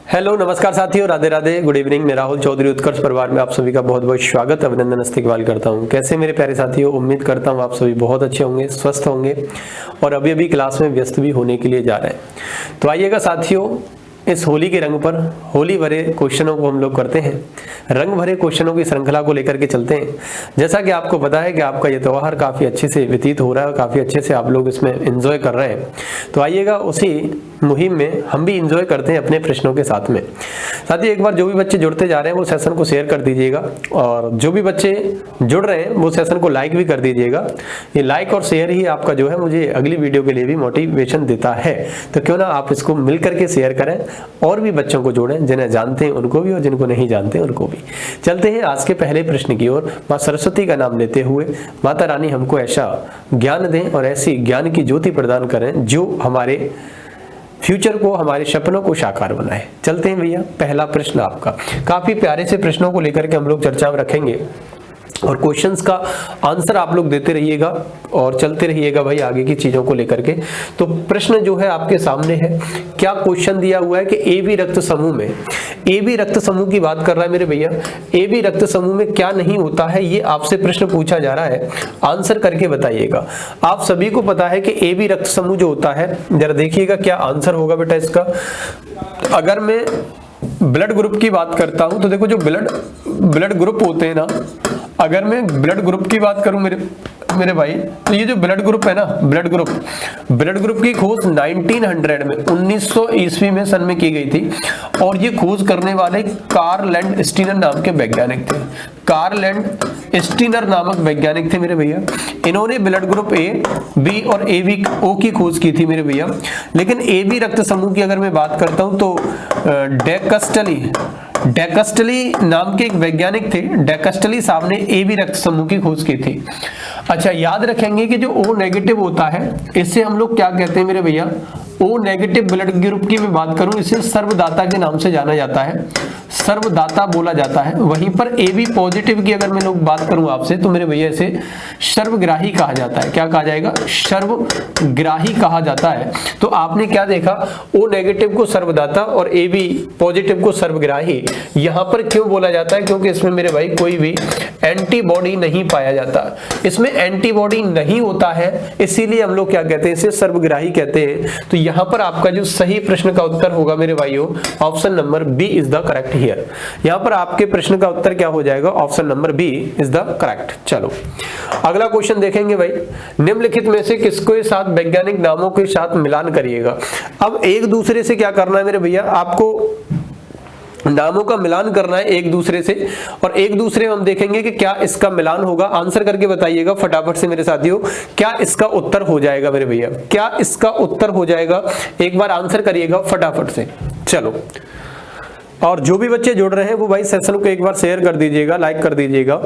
Hello नमस्कार साथियों, Radhe Radhe, good evening. मैं राहुल चौधरी उत्कर्ष परिवार में आप सभी का बहुत बहुत स्वागत, अभिनंदन, इस्तेकबाल करता हूं। कैसे मेरे प्यारे साथियों, उम्मीद करता हूं आप सभी बहुत अच्छे होंगे, स्वस्थ होंगे और अभी अभी क्लास में व्यस्त भी होने के लिए जा रहे हैं। तो आइएगा साथियों, इस होली के रंग पर होली भरे क्वेश्चनों को हम लोग करते हैं, रंग भरे क्वेश्चनों की श्रृंखला को लेकर के चलते हैं। जैसा कि आपको पता है कि आपका ये त्यौहार काफ़ी अच्छे से व्यतीत हो रहा है, काफ़ी अच्छे से आप लोग इसमें एंजॉय कर रहे हैं। तो आइएगा उसी मुहिम में हम भी एंजॉय करते हैं अपने प्रश्नों के साथ में। साथियों, एक बार जो भी बच्चे जुड़ते जा रहे हैं वो सेशन को शेयर कर दीजिएगा, और जो भी बच्चे जुड़ रहे हैं वो सेशन को लाइक भी कर दीजिएगा। ये लाइक और शेयर ही आपका जो है मुझे अगली वीडियो के लिए भी मोटिवेशन देता है। तो क्यों ना आप इसको मिल करके शेयर करें और भी बच्चों को जोड़ें, जिन्हें जानते हैं उनको भी और जिनको नहीं जानते उनको भी। चलते हैं आज के पहले प्रश्न की ओर। माँ सरस्वती का नाम लेते हुए माता रानी हमको ऐसा ज्ञान दें और ऐसी ज्ञान की ज्योति प्रदान करें जो हमारे फ्यूचर को, हमारे सपनों को साकार बनाए। चलते हैं भैया, पहला प्रश्न आपका। काफी प्यारे से प्रश्नों को लेकर के हम लोग चर्चा में रखेंगे और क्वेश्चंस का आंसर आप लोग देते रहिएगा और चलते रहिएगा भाई आगे की चीजों को लेकर के। तो प्रश्न जो है आपके सामने है, क्या क्वेश्चन दिया हुआ है कि ए बी रक्त समूह में, ए बी रक्त समूह की बात कर रहा है मेरे भैया, ए बी रक्त समूह में क्या नहीं होता है, ये आपसे प्रश्न पूछा जा रहा है। आंसर करके बताइएगा। आप सभी को पता है कि ए बी रक्त समूह जो होता है, जरा देखिएगा क्या आंसर होगा बेटा इसका। अगर मैं ब्लड ग्रुप की बात करता हूं तो देखो, जो ब्लड ग्रुप होते हैं ना, अगर मैं ब्लड ग्रुप की बात करूं मेरे भाई, तो ये जो ब्लड ग्रुप है ना, ब्लड ग्रुप की खोज 1900 में 1900 ईस्वी में सन में की गई थी। और ये खोज करने वाले कार्ल लैंड स्टीनर नाम के वैज्ञानिक थे। कार्ल लैंड स्टीनर नामक वैज्ञानिक थे मेरे भैया। इन्होंने ब्लड ग्रुप ए, बी और ए बी ओ की खोज की थी मेरे भैया। लेकिन ए बी रक्त समूह की अगर मैं बात करता हूं तो डेकस्टली नाम के एक वैज्ञानिक थे। डेकस्टली साहब ने ए बी रक्त समूह की खोज की थी। अच्छा, याद रखेंगे कि जो ओ नेगेटिव होता है, इससे हम लोग क्या कहते हैं मेरे भैया, ओ नेगेटिव ब्लड ग्रुप की मैं बात करूं, इसे सर्वदाता के नाम से जाना जाता है, सर्वदाता बोला जाता है। वहीं पर ए बी पॉजिटिव की अगर मैं लोग बात करूं आपसे, तो मेरे भैया इसे सर्वग्राही कहा जाता है। क्या कहा जाएगा? सर्वग्राही कहा जाता है। तो आपने क्या देखा, ओ नेगेटिव को सर्वदाता और ए बी पॉजिटिव को सर्वग्राही। यहां पर क्यों बोला जाता है? क्योंकि इसमें मेरे भाई कोई भी एंटीबॉडी नहीं पाया जाता, इसमें एंटीबॉडी नहीं होता है, इसीलिए हम लोग क्या कहते हैं, इसे सर्वग्राही कहते हैं। तो यहां पर आपका जो सही प्रश्न का उत्तर होगा मेरे भाइयों, option number B is the correct here. यहां पर आपके प्रश्न का उत्तर क्या हो जाएगा? Option number B is the correct. चलो अगला क्वेश्चन देखेंगे भाई। निम्नलिखित में से किसके साथ वैज्ञानिक नामों के साथ मिलान करिएगा। अब एक दूसरे से क्या करना है मेरे भैया, आपको नामों का मिलान करना है एक दूसरे से, और एक दूसरे में हम देखेंगे कि क्या इसका मिलान होगा। आंसर करके बताइएगा फटाफट से मेरे साथियों, क्या इसका उत्तर हो जाएगा मेरे भैया, क्या इसका उत्तर हो जाएगा? एक बार आंसर करिएगा फटाफट से। चलो, और जो भी बच्चे जुड़ रहे हैं वो भाई सेशन को एक बार शेयर कर दीजिएगा, लाइक कर दीजिएगा,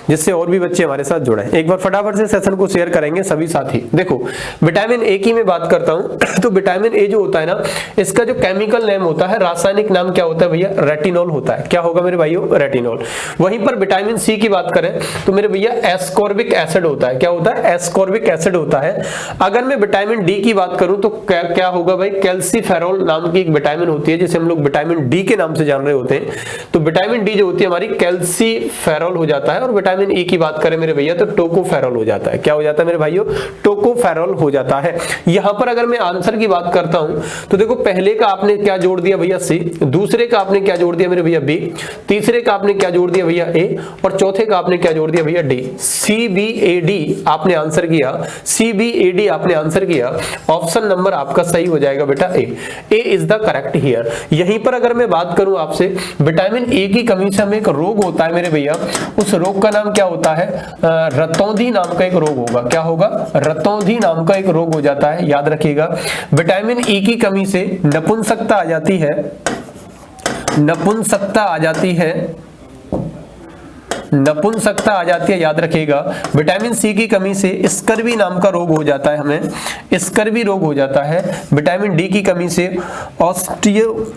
जिससे और भी बच्चे हमारे साथ जुड़े। एक बार फटाफट से सेशन को शेयर करेंगे सभी साथी। देखो, विटामिन ए की मैं बात करता हूं तो विटामिन ए जो होता है ना, इसका जो केमिकल नेम होता है, रासायनिक नाम क्या होता है भैया? रेटिनॉल होता है। क्या होगा मेरे भाइयों? रेटिनॉल। वहीं पर विटामिन सी की बात करें तो मेरे भैया एस्कॉर्बिक एसिड होता है। क्या होता है? एस्कॉर्बिक एसिड होता है। अगर मैं विटामिन डी की बात करूं तो क्या होगा भाई? कैल्सीफेरॉल नाम की एक विटामिन होती है, जिसे हम लोग विटामिन डी के नाम से जान रहे होते हैं। तो विटामिन डी जो होती है हमारी कैल्सीफेरॉल हो जाता है, और विटामिन ई की बात करें मेरे भैया तो टोकोफेरॉल हो जाता है। क्या हो जाता है मेरे भाइयों? टोकोफेरॉल हो जाता है। यहां पर अगर मैं आंसर की बात करता हूं तो देखो, पहले का आपने क्या जोड़ दिया भैया? सी। दूसरे का आपने क्या जोड़ दिया मेरे भैया? बी। तीसरे का आपने क्या जोड़ दिया भैया? ए। और चौथे का आपने क्या जोड़ दिया भैया? D. C B A D आपने आंसर किया, सी बी ए डी आपने आंसर किया। ऑप्शन नंबर आपका सही हो जाएगा बेटा A. A is the correct here. यहीं पर अगर मैं बात करूं आपसे, विटामिन ए की कमी से हमें एक रोग होता है मेरे भैया, उस रोग का नाम क्या होता है? रतौंधी नाम का एक रोग होगा। क्या होगा? रतौंधी नाम का एक रोग हो जाता है, याद रखिएगा। विटामिन ई की कमी से नपुंसकता आ जाती है, नपुंसकता आ जाती है, नपुंसकता आ जाती है, याद रखिएगा। विटामिन सी की कमी से स्कर्वी नाम का रोग हो जाता है, हमें स्कर्वी रोग हो जाता है। विटामिन डी की कमी से ऑस्टियो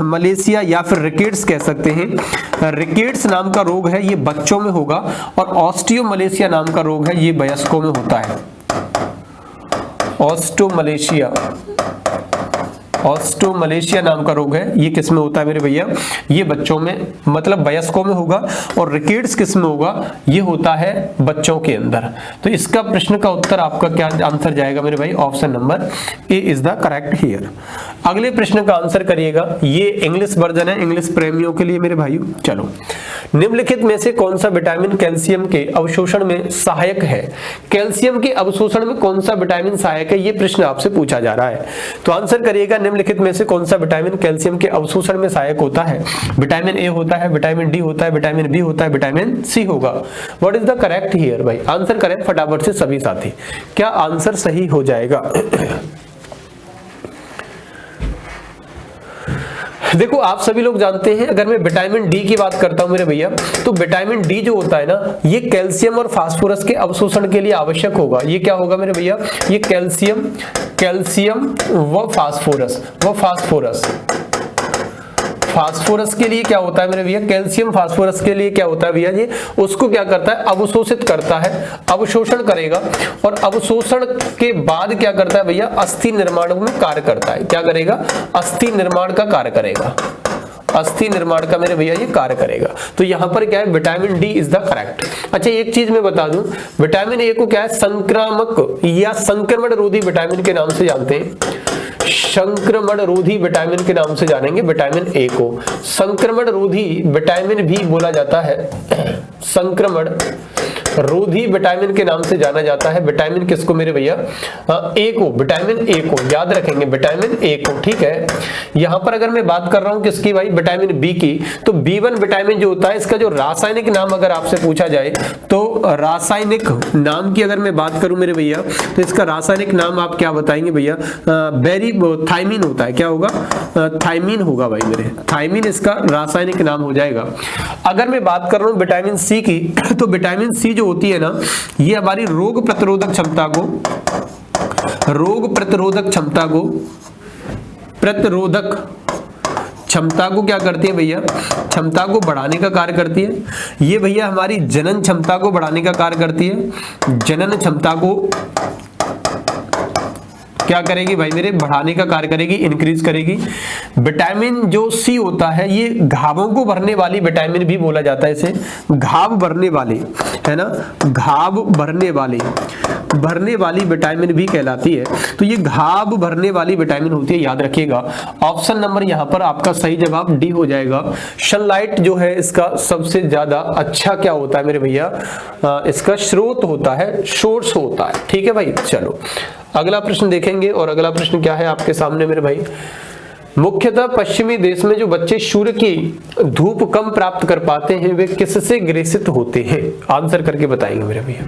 मलेशिया या फिर रिकेट्स कह सकते हैं, रिकेट्स नाम का रोग है, ये बच्चों में होगा। और ऑस्टियो मलेशिया नाम का रोग है, ये वयस्कों में होता है। ऑस्टियो मलेशिया ऑस्टियोमलेशिया नाम का रोग है, ये किस में होता है मेरे भैया, ये बच्चों में मतलब वयस्कों में होगा। और रिकेट्स किस में होगा, ये होता है बच्चों के अंदर। तो इसका प्रश्न का उत्तर आपका क्या आंसर जाएगा मेरे भाई, option number A is the correct here. अगले प्रश्न का आंसर करिएगा, ये इंग्लिश वर्जन है इंग्लिश प्रेमियों के लिए मेरे भाइयों। चलो, निम्नलिखित में से कौन सा विटामिन कैल्शियम के अवशोषण में सहायक है। कैल्शियम के अवशोषण में कौन सा विटामिन सहायक है, ये प्रश्न आपसे पूछा जा रहा है। तो आंसर करिएगा, निम्नलिखित में से कौन सा विटामिन कैल्शियम के अवशोषण में सहायक होता है। विटामिन ए होता है, विटामिन डी होता है, विटामिन बी होता है, विटामिन सी होगा। What is the correct here भाई, आंसर करें फटाफट से सभी साथी, क्या आंसर सही हो जाएगा। देखो आप सभी लोग जानते हैं, अगर मैं विटामिन डी की बात करता हूं मेरे भैया, तो विटामिन डी जो होता है ना, ये कैल्शियम और फास्फोरस के अवशोषण के लिए आवश्यक होगा। ये क्या होगा मेरे भैया, ये कैल्शियम व फास्फोरस के लिए क्या होता है मेरे भैया, कैल्शियम फास्फोरस के लिए क्या होता है भैया, ये उसको क्या करता है, अवशोषित करता है, अवशोषण करेगा। और अवशोषण के बाद क्या करता है भैया, अस्थि निर्माण में कार्य करता है। क्या करेगा, अस्थि निर्माण का कार्य करेगा, अस्थि निर्माण का मेरे भैया ये कार्य करेगा। तो यहां पर क्या है, vitamin D is the correct. अच्छा एक चीज मैं बता दूं, विटामिन ए को क्या है, संक्रामक या संक्रमण रोधी विटामिन के नाम से जानते हैं। संक्रमण रोधी विटामिन के नाम से जानेंगे विटामिन ए को। संक्रमण रोधी विटामिन भी बोला जाता है, संक्रमण रोधी विटामिन के नाम से जाना जाता है। विटामिन किसको मेरे भैया, ए को, विटामिन ए को याद रखेंगे, विटामिन ए को। ठीक है, यहां पर अगर मैं बात कर रहा हूं किसकी भाई, विटामिन बी की, तो B1 विटामिन जो होता है, इसका जो रासायनिक नाम अगर आपसे पूछा जाए, तो रासायनिक नाम की अगर मैं बात करूं मेरे भैया, तो इसका रासायनिक नाम आप क्या बताएंगे भैया, थायमीन होता है। क्या होगा, थायमीन होगा भाई मेरे, थायमीन इसका रासायनिक नाम हो जाएगा। अगर मैं बात कर रहा हूं विटामिन सी की, तो विटामिन सी जो होती है ना, ये हमारी रोग प्रतिरोधक क्षमता को क्या करती है भैया, क्षमता को बढ़ाने का कार्य करती है। ये भैया हमारी जनन क्षमता को बढ़ाने का कार्य करती है, जनन क्षमता को क्या करेगी भाई मेरे, बढ़ाने का कार्य करेगी, इंक्रीज करेगी। विटामिन जो सी होता है, ये घावों को भरने वाली विटामिन भी बोला जाता है इसे, घाव भरने वाली है ना, घाव भरने वाली विटामिन भी कहलाती है। तो ये घाव भरने वाली विटामिन होती है, याद रखिएगा। ऑप्शन नंबर यहां पर आपका सही जवाब डी हो जाएगा। सनलाइट जो है इसका सबसे ज्यादा अच्छा क्या होता है मेरे भैया, इसका स्रोत होता है, सोर्स होता है। ठीक है भाई, चलो अगला प्रश्न देखेंगे। और अगला प्रश्न क्या है आपके सामने मेरे भाई, मुख्यतः पश्चिमी देश में जो बच्चे सूर्य की धूप कम प्राप्त कर पाते हैं, वे किससे ग्रसित होते हैं, आंसर करके बताएंगे मेरे भैया।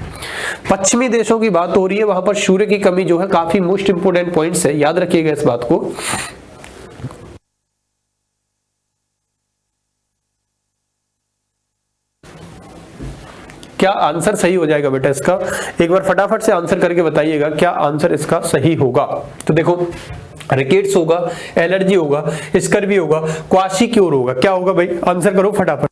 पश्चिमी देशों की बात हो रही है, वहां पर सूर्य की कमी जो है काफी मोस्ट इंपोर्टेंट पॉइंट्स है, याद रखिएगा इस बात को। क्या आंसर सही हो जाएगा बेटा इसका, एक बार फटाफट से आंसर करके बताइएगा क्या आंसर इसका सही होगा। तो देखो, रिकेट्स होगा, एलर्जी होगा, स्कर्वी होगा, क्वाशिक्योर होगा, क्या होगा भाई, आंसर करो फटाफट।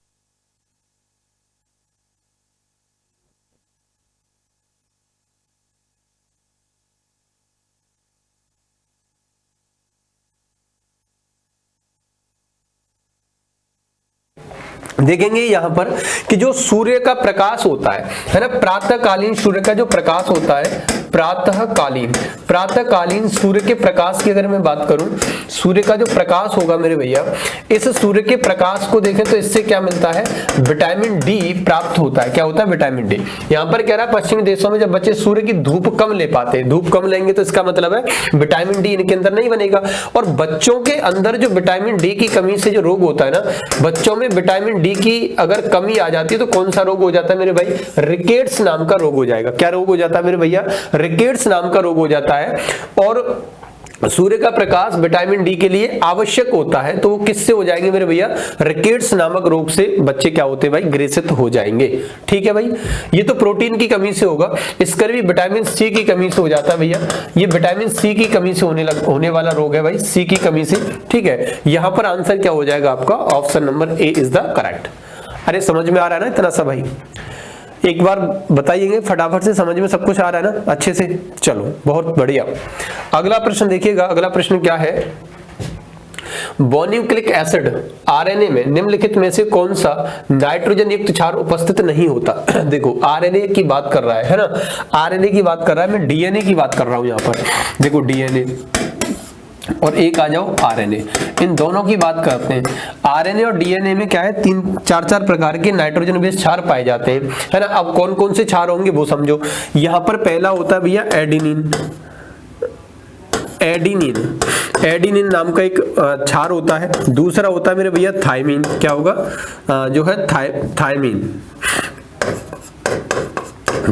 देखेंगे यहां पर कि जो सूर्य का प्रकाश होता है ना, प्रातःकालीन सूर्य का जो प्रकाश होता है, प्रातःकालीन सूर्य के प्रकाश की अगर मैं बात करूं, सूर्य का जो प्रकाश होगा मेरे भैया, इस सूर्य के प्रकाश को देखें तो इससे क्या मिलता है, विटामिन डी प्राप्त होता है। क्या होता है, विटामिन डी। यहां पर कह रहा है पश्चिमी देशों में जब बच्चे सूर्य की धूप कम ले पाते हैं, धूप कम लेंगे तो इसका मतलब है विटामिन डी इनके अंदर नहीं बनेगा। और बच्चों के अंदर जो विटामिन डी की कमी से जो रोग होता है ना, बच्चों में विटामिन डी की अगर कमी आ जाती है तो कौन सा रोग हो जाता है मेरे भाई, रिकेट्स नाम का रोग हो जाएगा। क्या रोग हो जाता है मेरे भैया, रिकेट्स नाम का रोग हो जाता है। और सूर्य का प्रकाश विटामिन डी के लिए आवश्यक होता है, तो वो किससे हो जाएंगे मेरे भैया, रिकेट्स नामक रोग से बच्चे क्या होते हैं भाई, ग्रसित हो जाएंगे। ठीक है भाई, ये तो प्रोटीन की कमी से होगा। स्कर्वी विटामिन सी की कमी से हो जाता है भैया, ये विटामिन सी की कमी से होने वाला रोग है भाई, सी की कमी से। ठीक है, यहां पर आंसर क्या हो जाएगा आपका, option number A is the correct. अरे समझ में आ रहा है ना इतना सा भाई, एक बार बताइएगा फटाफट से, समझ में सब कुछ आ रहा है ना अच्छे से। चलो बहुत बढ़िया, अगला प्रश्न देखिएगा। अगला प्रश्न क्या है, बोन्यूक्लिक एसिड आरएनए में निम्नलिखित में से कौन सा नाइट्रोजन युक्त क्षार उपस्थित नहीं होता। देखो आरएनए की बात कर रहा है ना, आरएनए की बात कर रहा है, मैं डीएनए की बात कर रहा हूं यहां पर। देखो डीएनए और एक आ जाओ आरएनए, इन दोनों की बात करते हैं। आरएनए और डीएनए में क्या है, 3-4 प्रकार के नाइट्रोजन बेस्ड क्षार पाए जाते हैं, है ना। अब कौन कौन से क्षार होंगे वो समझो। यहां पर पहला होता है भैया एडिनिन, एडिनिन नाम का एक क्षार होता है। दूसरा होता है मेरे भैया थायमीन, क्या होगा जो है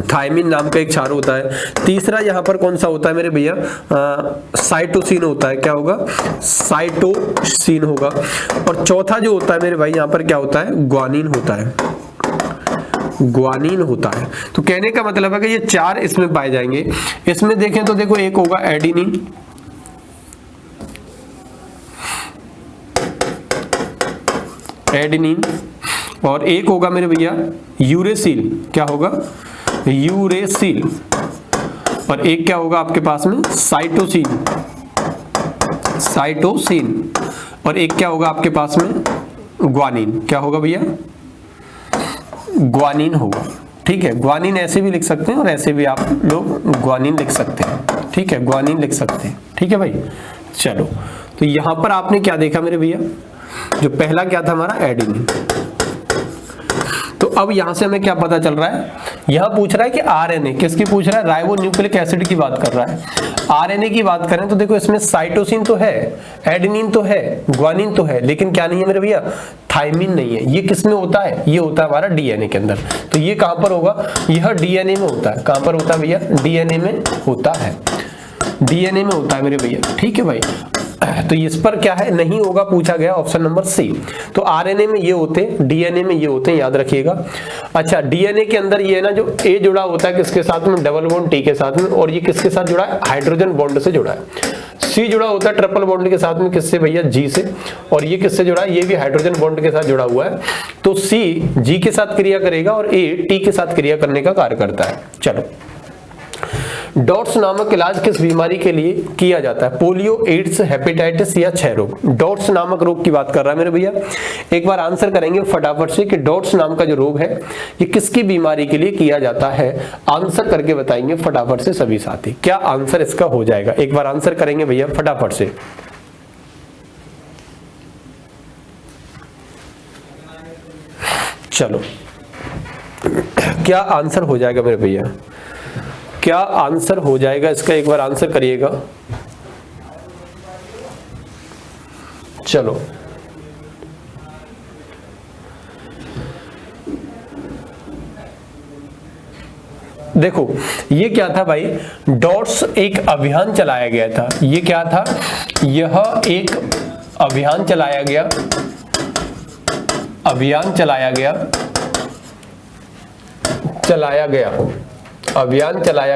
थायमीन नाम का एक क्षार होता है। तीसरा यहाँ पर कौन सा होता है मेरे भैया, साइटोसिन होता है, क्या होगा साइटोसिन होगा। और चौथा जो होता है मेरे भाई यहाँ पर क्या होता है, ग्वानिन होता है, ग्वानिन होता है। तो कहने का मतलब है कि ये 4 इसमें पाए जाएंगे। इसमें देखें तो देखो एक होगा एडिनिन और एक होगा मेरे भैया यूरेसिल, क्या होगा यूरेसिल। और एक क्या होगा आपके पास में साइटोसिन। और एक क्या होगा आपके पास में ग्वानिन, क्या होगा भैया ग्वानिन होगा। ठीक है, ग्वानिन ऐसे भी लिख सकते हैं और ऐसे भी आप लोग ग्वानिन लिख सकते हैं। ठीक है, ग्वानिन लिख सकते हैं। ठीक है भाई, चलो तो यहां पर आपने क्या देखा मेरे भैया, जो पहला क्या था हमारा एडिनिन। तो अब यहां से हमें क्या पता चल रहा है, यहां पूछ रहा है कि आरएनए किसकी पूछ रहा है, राइबोन्यूक्लिक एसिड की बात कर रहा है। आरएनए की बात करें तो देखो इसमें साइटोसिन तो है, एडेनिन तो है, ग्वानिन तो है, लेकिन क्या नहीं है मेरे भैया, थायमीन नहीं है। ये किस में होता है, ये होता है हमारा डीएनए के अंदर। तो ये कहां पर होगा, यह डीएनए में होता है। कहां पर होता है भैया, डीएनए में होता है, डीएनए में होता है मेरे भैया। ठीक है भाई, तो इस पर क्या है, नहीं होगा, पूछा गया ऑप्शन नंबर सी। तो आरएनए में ये होते हैं, डीएनए में ये होते हैं, याद रखिएगा। अच्छा, डीएनए के अंदर ये है ना, जो ए जुड़ा होता है किसके साथ में, डबल बॉन्ड टी के साथ में, और ये किसके साथ जुड़ा है, हाइड्रोजन बॉन्ड से जुड़ा है। सी जुड़ा होता है ट्रिपल बॉन्ड के साथ में, किससे भैया, जी से। और ये किससे जुड़ा है, ये भी हाइड्रोजन बॉन्ड के साथ जुड़ा हुआ है। तो सी जी के साथ क्रिया करेगा और ए टी के साथ क्रिया करने का कार्य करता है। चलो, डॉट्स नामक इलाज किस बीमारी के लिए किया जाता है, पोलियो, एड्स, हेपेटाइटिस या क्षय रोग। डॉट्स नामक रोग की बात कर रहा है मेरे भैया। एक बार आंसर करेंगे फटाफट से कि डॉट्स नाम का जो रोग है ये किसकी बीमारी के लिए किया जाता है। आंसर करके बताएंगे फटाफट से सभी साथी, क्या आंसर इसका हो जाएगा। एक बार आंसर करेंगे भैया फटाफट से। चलो, क्या आंसर हो जाएगा मेरे भैया, क्या आंसर हो जाएगा इसका, एक बार आंसर करिएगा। चलो, देखो ये क्या था भाई, डॉट्स एक अभियान चलाया गया था। ये क्या था, यह एक अभियान चलाया गया, अभियान चलाया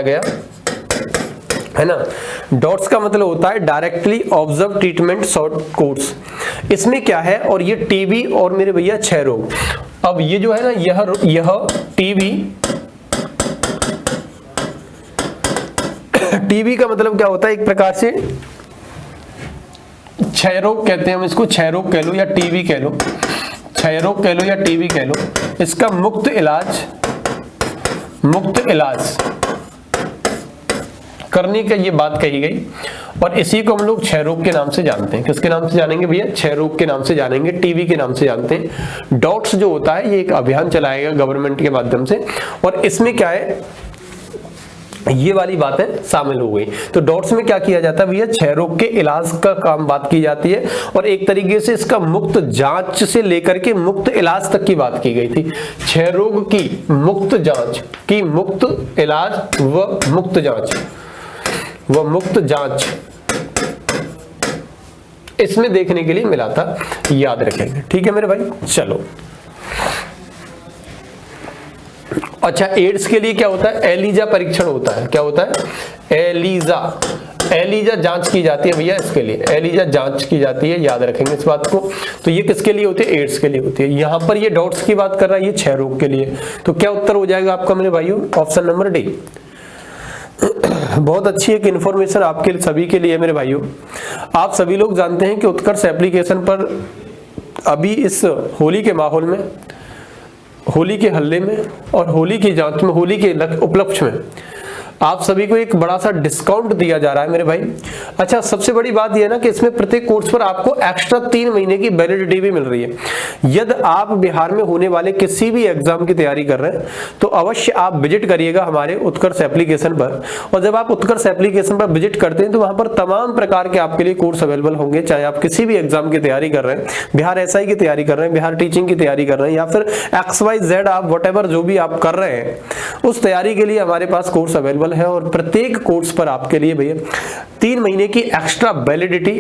गया है ना। डॉट्स का मतलब होता है directly observe treatment short course. इसमें क्या है, और ये टीबी और मेरे भैया क्षय रोग। अब ये जो है ना, टीबी का मतलब क्या होता है, एक प्रकार से क्षय रोग कहते हैं हम इसको, क्षय रोग कह लो या टीबी कह लो, क्षय रोग कह लो या टीबी कह लो। इसका मुक्त इलाज करने का ये बात कही गई, और इसी को हम लोग क्षय रोग के नाम से जानते हैं। किसके नाम से जानेंगे भैया, क्षय रोग के नाम से जानेंगे, टीबी के नाम से जानते हैं। डॉट्स जो होता है ये एक अभियान चलाएगा गवर्नमेंट के माध्यम से, और इसमें क्या है, ये वाली बातें शामिल हो गई। तो डॉट्स में क्या किया जाता है भैया, क्षय रोग के इलाज का काम बात की जाती है, और एक तरीके से इसका मुक्त जांच से लेकर के मुक्त इलाज तक की बात की गई थी। क्षय रोग की मुक्त जांच की, मुक्त इलाज व मुक्त जांच इसमें देखने के लिए मिला था, याद रखेंगे। ठीक है मेरे भाई, चलो। अच्छा, एड्स के लिए क्या होता है, एलिजा परीक्षण होता है। क्या होता है, एलिजा जांच की जाती है भैया, इसके लिए एलिजा जांच की जाती है, याद रखेंगे इस बात को। तो ये किसके लिए होती है, एड्स के लिए होती है। यहां पर ये डॉट्स की बात कर रहा है, ये क्षय रोग के लिए। तो क्या उत्तर हो जाएगा आपका मेरे भाइयों, ऑप्शन नंबर डी। बहुत अच्छी एक इन्फॉर्मेशन आपके सभी के लिए मेरे भाइयों। आप सभी लोग जानते हैं कि उत्कर्ष एप्लीकेशन पर अभी इस होली के माहौल में, होली के हल्ले में और होली की जांच में, होली के उपलक्ष्य में आप सभी को एक बड़ा सा डिस्काउंट दिया जा रहा है मेरे भाई। अच्छा, सबसे बड़ी बात यह ना कि इसमें प्रत्येक कोर्स पर आपको एक्स्ट्रा 3 महीने की वैलिडिटी भी मिल रही है। यदि आप बिहार में होने वाले किसी भी एग्जाम की तैयारी कर रहे हैं तो अवश्य आप विजिट करिएगा हमारे उत्कर्ष एप्लीकेशन पर। और जब आप उत्कर्ष एप्लीकेशन पर विजिट करते हैं तो वहां पर तमाम प्रकार के आपके लिए कोर्स अवेलेबल होंगे, चाहे आप किसी भी एग्जाम की तैयारी कर रहे हैं, बिहार SI की तैयारी कर रहे हैं, बिहार टीचिंग की तैयारी कर रहे हैं, या फिर XYZ आप व्हाटएवर जो भी आप कर रहे हैं उस तैयारी के लिए हमारे पास कोर्स अवेलेबल है। और प्रत्येक कोर्स पर आपके लिए भैया 3 महीने की extra validity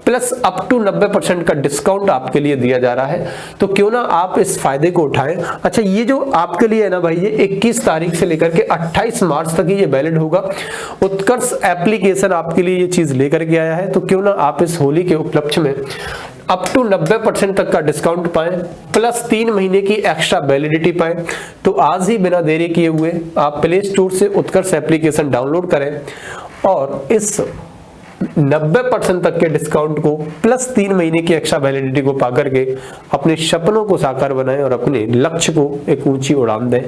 plus up to 90% का डिस्काउंट आपके लिए दिया जा रहा है। तो क्यों ना आप इस फायदे को उठाएं। अच्छा, ये जो आपके लिए है ना भाई, ये 21 तारीख से लेकर के 28 मार्च तक ये वैलिड होगा। उत्कर्ष एप्लीकेशन आपके लिए ये चीज लेकर के आया है। तो क्यों ना आप इस होली के उपलक्ष्य में अप टू 90% तक का डिस्काउंट पाएं, प्लस 3 महीने की एक्स्ट्रा वैलिडिटी पाएं। तो आज ही बिना देरी किए हुए आप प्ले स्टोर से उत्कर्ष एप्लीकेशन डाउनलोड करें और इस 90% तक के डिस्काउंट को प्लस 3 महीने की एक्स्ट्रा वैलिडिटी को पा करके अपने सपनों को साकार बनाएं और अपने लक्ष्य को एक ऊंची उड़ान दें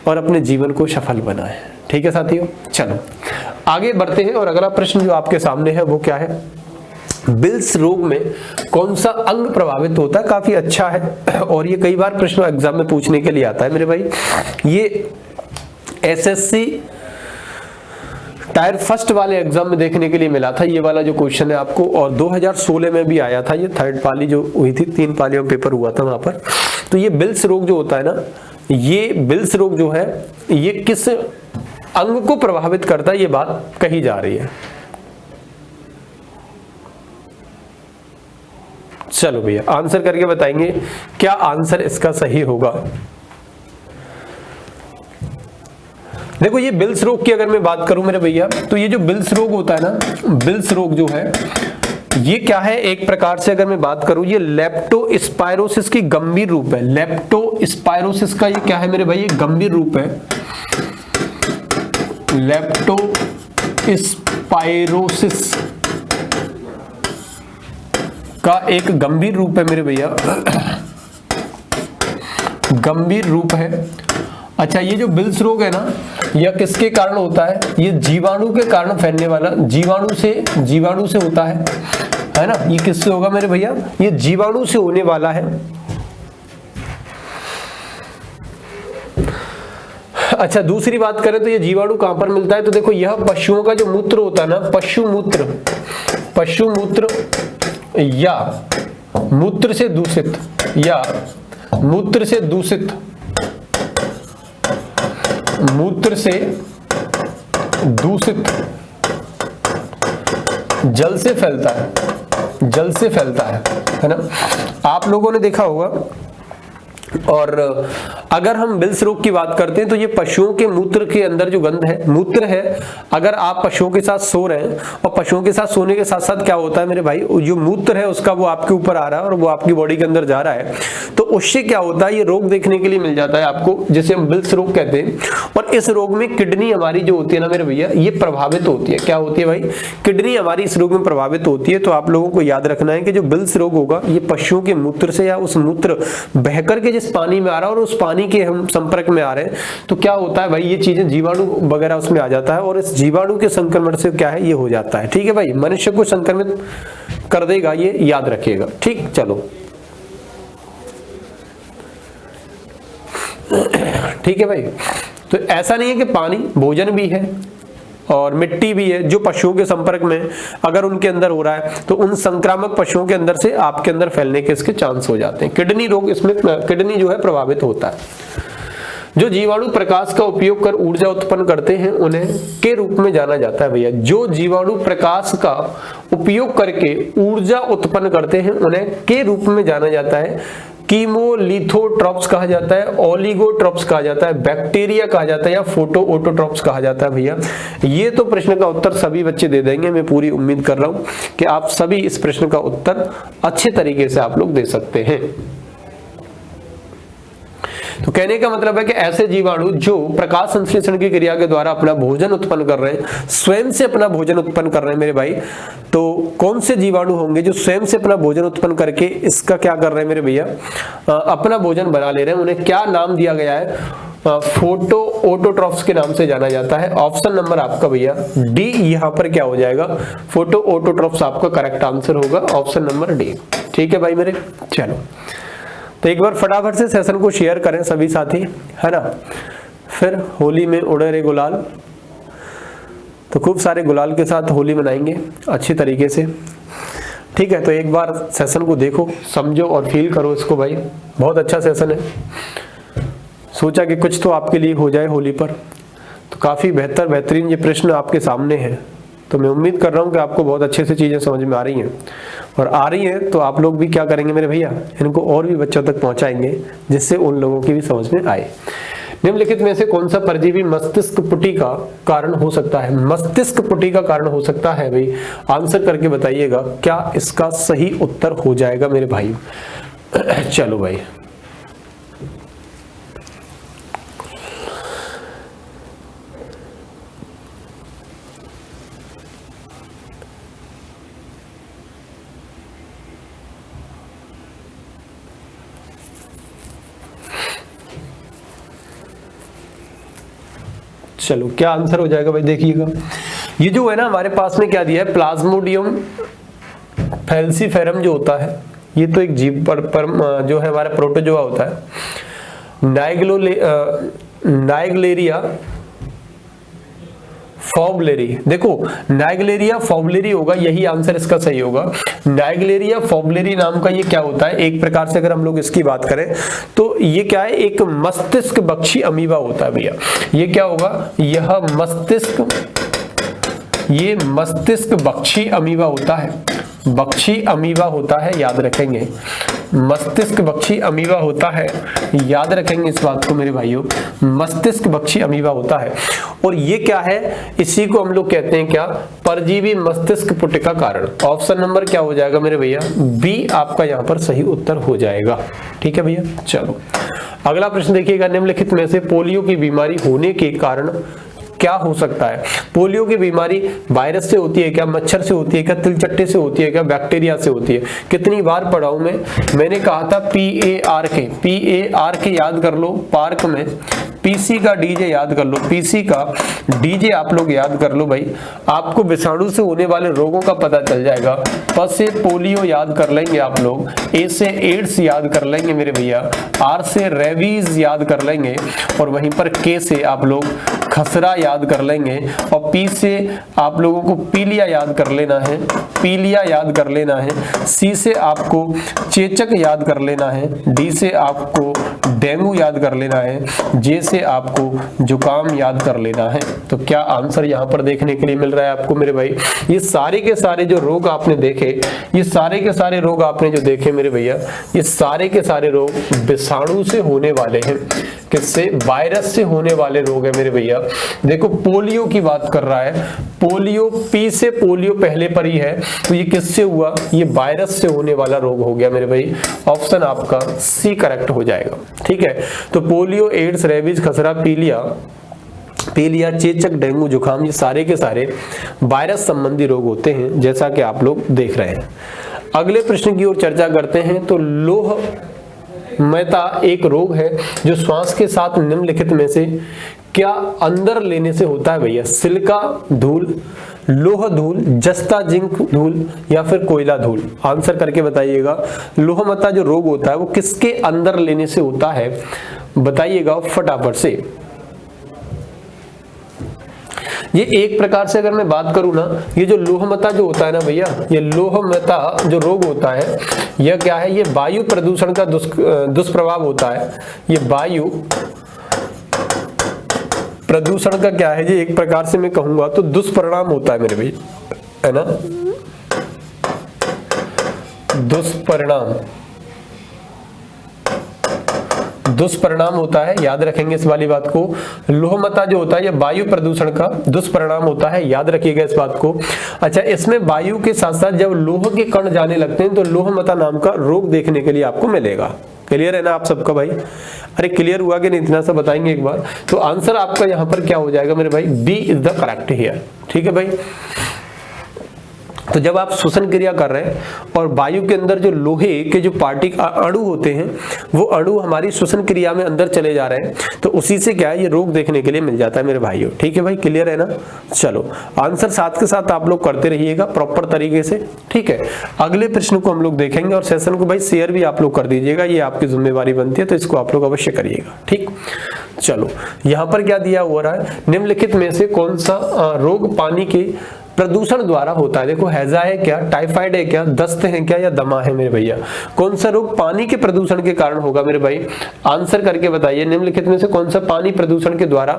और अपने जीवन को सफल बनाएं। ठीक है साथियों, चलो आगे बढ़ते हैं। और अगला प्रश्न जो आपके सामने है वो क्या है, बिल्स रोग में कौन सा अंग प्रभावित होता है। काफी अच्छा है और ये कई बार प्रश्न एग्जाम में पूछने के लिए आता है मेरे भाई। ये SSC टायर फर्स्ट वाले एग्जाम में देखने के लिए मिला था ये वाला जो क्वेश्चन है आपको, और 2016 में भी आया था। ये थर्ड पाली जो हुई थी, 3 पालियों में पेपर हुआ था वहां पर। तो ये बिल्स रोग जो होता है ना, ये बिल्स रोग जो है ये किस अंग को प्रभावित करता है, ये बात कही जा रही है। चलो भैया आंसर करके बताएंगे क्या आंसर इसका सही होगा। देखो, ये बिल्स रोग की अगर मैं बात करूं मेरे भैया, तो ये जो बिल्स रोग होता है ना, बिल्स रोग जो है ये क्या है, एक प्रकार से अगर मैं बात करूं, ये लेप्टोस्पायरोसिस की गंभीर रूप है। लेप्टोस्पायरोसिस का ये क्या है मेरे भाई, ये गंभीर रूप है। लेप्टोस्पायरोसिस का एक गंभीर रूप है मेरे भैया, गंभीर रूप है। अच्छा, ये जो बिल्स रोग है ना, यह किसके कारण होता है, ये जीवाणु के कारण फैलने वाला, जीवाणु से होता है ना। ये किससे होगा मेरे भैया, ये जीवाणु से होने वाला है। अच्छा, दूसरी बात करें तो ये जीवाणु कहां पर मिलता है, तो देखो यह पशुओं का जो मूत्र होता है ना, पशु मूत्र या मूत्र से दूषित जल से फैलता है ना। आप लोगों ने देखा होगा। और अगर हम बिल्स रोग की बात करते हैं तो ये पशुओं के मूत्र के अंदर जो गंध है, मूत्र है, अगर आप पशुओं के साथ सो रहे हैं और पशुओं के साथ सोने के साथ साथ क्या होता है मेरे भाई, जो मूत्र है उसका वो आपके ऊपर आ रहा है और वो आपकी बॉडी के अंदर जा रहा है, तो उससे क्या होता है, ये रोग देखने के लिए मिल जाता है आपको, जिसे हम बिल्स रोग कहते हैं। और इस रोग में किडनी हमारी जो होती है ना मेरे भैया, ये प्रभावित होती है। क्या होती है भाई, किडनी हमारी इस रोग में प्रभावित होती है। तो आप लोगों को याद रखना है कि जो बिल्स रोग होगा ये पशुओं के मूत्र से, या उस मूत्र बहकर के जिस पानी में आ रहा है और उस पानी के हम संपर्क में आ रहे हैं, तो क्या होता है भाई, ये चीजें जीवाणु वगैरह उसमें आ जाता है और इस जीवाणु के संक्रमण से क्या है, ये हो जाता है। ठीक है भाई, मनुष्य को संक्रमित कर देगा, ये याद रखिएगा। ठीक, चलो ठीक है भाई। तो ऐसा नहीं है कि पानी, भोजन भी है और मिट्टी भी है जो पशुओं के संपर्क में अगर उनके अंदर हो रहा है तो उन संक्रामक पशुओं के अंदर से आपके अंदर फैलने के इसके चांस हो जाते हैं। किडनी रोग, इसमें किडनी जो है प्रभावित होता है। जो जीवाणु प्रकाश का उपयोग कर ऊर्जा उत्पन्न करते हैं उन्हें के रूप में जाना जाता है भैया। जो जीवाणु प्रकाश का उपयोग करके ऊर्जा उत्पन्न करते हैं उन्हें के रूप में जाना जाता है। कीमोलिथोट्रॉप्स कहा जाता है, ओलिगोट्रॉप्स कहा जाता है, बैक्टीरिया कहा जाता है, या फोटोऑटोट्रॉप्स कहा जाता है भैया। ये तो प्रश्न का उत्तर सभी बच्चे दे देंगे, मैं पूरी उम्मीद कर रहा हूं कि आप सभी इस प्रश्न का उत्तर अच्छे तरीके से आप लोग दे सकते हैं। तो कहने का मतलब है कि ऐसे जीवाणु जो प्रकाश संश्लेषण की क्रिया के द्वारा अपना भोजन उत्पन्न कर रहे हैं, स्वयं से अपना भोजन उत्पन्न कर रहे हैं मेरे भाई, तो कौन से जीवाणु होंगे जो स्वयं से अपना भोजन उत्पन्न करके इसका क्या कर रहे हैं मेरे भैया, अपना भोजन बना ले रहे हैं। उन्हें क्या नाम दिया गया है? फोटो ऑटोट्रॉफ्स के नाम से जाना जाता है। ऑप्शन नंबर आपका भैया डी यहाँ पर क्या हो जाएगा, फोटो ऑटोट्रॉफ्स आपका करेक्ट आंसर होगा, ऑप्शन नंबर डी। ठीक है भाई मेरे, चलो तो एक बार फटाफट से सेशन को शेयर करें सभी साथी, है ना। फिर होली में उड़े रे गुलाल, तो खूब सारे गुलाल के साथ होली मनाएंगे अच्छी तरीके से। ठीक है, तो एक बार सेशन को देखो, समझो और फील करो इसको भाई, बहुत अच्छा सेशन है। सोचा कि कुछ तो आपके लिए हो जाए होली पर, तो काफ़ी बेहतरीन ये प्रश्न आपके सामने हैं। तो मैं उम्मीद कर रहा हूँ कि आपको बहुत अच्छे से चीज़ें समझ में आ रही हैं, और आ रही हैं तो आप लोग भी क्या करेंगे मेरे भैया, इनको और भी बच्चों तक पहुँचाएंगे जिससे उन लोगों की भी समझ में आए। निम्नलिखित में से कौन सा परजीवी मस्तिष्क पुटी का कारण हो सकता है? मस्तिष्क पुटी का कारण हो सकता है भाई, आंसर करके बताइएगा क्या इसका सही उत्तर हो जाएगा मेरे भाई। चलो भाई, चलो क्या आंसर हो जाएगा भाई, देखिएगा। ये जो है ना हमारे पास में क्या दिया है, प्लाज्मोडियम फैल्सीफेरम जो होता है, ये तो एक जीव पर जो है हमारा प्रोटोजोआ होता है। नाइग्लेरिया फॉबलेरी, देखो नाइग्लेरिया फॉबलेरी होगा, यही आंसर इसका सही होगा। नाइग्लेरिया फॉबलेरी नाम का ये क्या होता है, एक प्रकार से अगर हम लोग इसकी बात करें तो ये क्या है, एक मस्तिष्क बक्षी अमीबा होता है भैया। ये क्या होगा, यह मस्तिष्क बक्षी अमीबा होता है, बक्षी अमीबा होता है, याद रखेंगे, मस्तिष्क बक्षी अमीबा होता है, याद रखेंगे इस बात को मेरे भाइयों, मस्तिष्क बक्षी अमीबा होता है। और ये क्या है, इसी को हम लोग कहते हैं क्या, परजीवी मस्तिष्क पुट का कारण। ऑप्शन नंबर क्या हो जाएगा मेरे भैया, बी आपका यहाँ पर सही उत्तर हो जाएगा। ठीक है भैया, चलो अगला प्रश्न देखिएगा। निम्नलिखित में से पोलियो की बीमारी होने के कारण क्या हो सकता है? पोलियो की बीमारी वायरस से होती है क्या, मच्छर से होती है क्या, तिलचट्टे से होती है क्या, बैक्टीरिया से होती है? कितनी बार पढ़ाऊं मैंने कहा था PAR के याद कर लो, पार्क में PC का डीजे याद कर लो, PC का डीजे आप लोग याद कर लो भाई, आपको विषाणु से होने वाले रोगों का पता चल जाएगा। प से पोलियो याद कर लेंगे आप लोग, A से एड्स याद कर लेंगे मेरे भैया, R से रेबीज याद कर लेंगे, और वहीं पर K से आप लोग खसरा याद कर लेंगे, और P से आप लोगों को पीलिया याद कर लेना है, पीलिया याद कर लेना है, C से आपको चेचक याद कर लेना है, D से आपको डेंगू याद कर लेना है, J से आपको जुकाम याद कर लेना है। तो क्या आंसर यहाँ पर देखने के लिए मिल रहा है आपको मेरे भाई? ये सारे के सारे जो रोग आपने देखे, ये सारे के सारे रोग आपने जो देखे मेरे भैया, ये सारे के सारे रोग विषाणु से होने वाले हैं। किससे? वायरस से होने वाले रोग है मेरे भैया। देखो पोलियो की बात कर रहा है, पोलियो P से पोलियो पहले पर ही है, तो ये किससे हुआ? ये वायरस से होने वाला रोग हो गया मेरे भाई। ऑप्शन आपका C करेक्ट हो जाएगा। ठीक है, तो पोलियो, एड्स, रेबीज, खसरा, पीलिया, चेचक, डेंगू, जुकाम, ये सारे के सारे वायरस संबंधी रोग होते हैं, जैसा कि आप लोग देख रहे हैं। अगले प्रश्न की ओर चर्चा करते हैं। तो लोहमयता एक रोग है जो श्वास के साथ निम्नलिखित में से क्या अंदर लेने से होता है भैया? सिलिका धूल, लोह धूल, जस्ता जिंक धूल, या फिर कोयला धूल? आंसर करके बताइएगा। लोहमयता जो रोग होता है वो किसके अंदर लेने से होता है, बताइएगा फटाफट से। ये एक प्रकार से अगर मैं बात करूं ना, ये जो लोहमयता जो होता है ना भैया, ये लोहमयता जो रोग होता है, यह क्या है? ये वायु प्रदूषण का दुष्प्रभाव होता है। ये वायु प्रदूषण का क्या है, ये एक प्रकार से मैं कहूंगा तो दुष्परिणाम होता है मेरे भाई, है ना, दुष्परिणाम होता है, याद रखेंगे इस वाली बात को। लोहमयता जो होता है ये वायु प्रदूषण का दुष्परिणाम होता है, याद रखिएगा इस बात को। अच्छा, इसमें वायु के साथ साथ जब लोह के कण जाने लगते हैं तो लोहमयता नाम का रोग देखने के लिए आपको मिलेगा। क्लियर है ना आप सबका भाई? अरे क्लियर हुआ कि नहीं, इतना सा बताएंगे एक बार। तो आंसर आपका यहाँ पर क्या हो जाएगा मेरे भाई? B is the correct here. ठीक है भाई। तो जब आप श्वसन क्रिया कर रहे हैं और वायु के अंदर जो लोहे के जो अणु होते हैं वो अणु हमारी श्वसन क्रिया में अंदर चले जा रहे हैं, तो उसी से क्या है ये रोग देखने के लिए मिल जाता है मेरे भाइयों। ठीक है भाई, क्लियर है ना? चलो आंसर साथ के साथ आप लोग करते रहिएगा प्रॉपर तरीके से। ठीक है, अगले प्रश्न को हम लोग देखेंगे और सेशन को भाई शेयर भी आप लोग कर दीजिएगा, ये आपकी जिम्मेवारी बनती है, तो इसको आप लोग अवश्य करिएगा। ठीक, चलो यहाँ पर क्या दिया हुआ है? निम्नलिखित में से कौन सा रोग पानी के प्रदूषण द्वारा होता है? देखो हैजा है क्या, टाइफाइड है क्या, दस्त है क्या, या दमा है मेरे भैया? कौन सा रोग पानी के प्रदूषण के कारण होगा मेरे भाई? आंसर करके बताइए। निम्नलिखित में से कौन सा पानी प्रदूषण के द्वारा,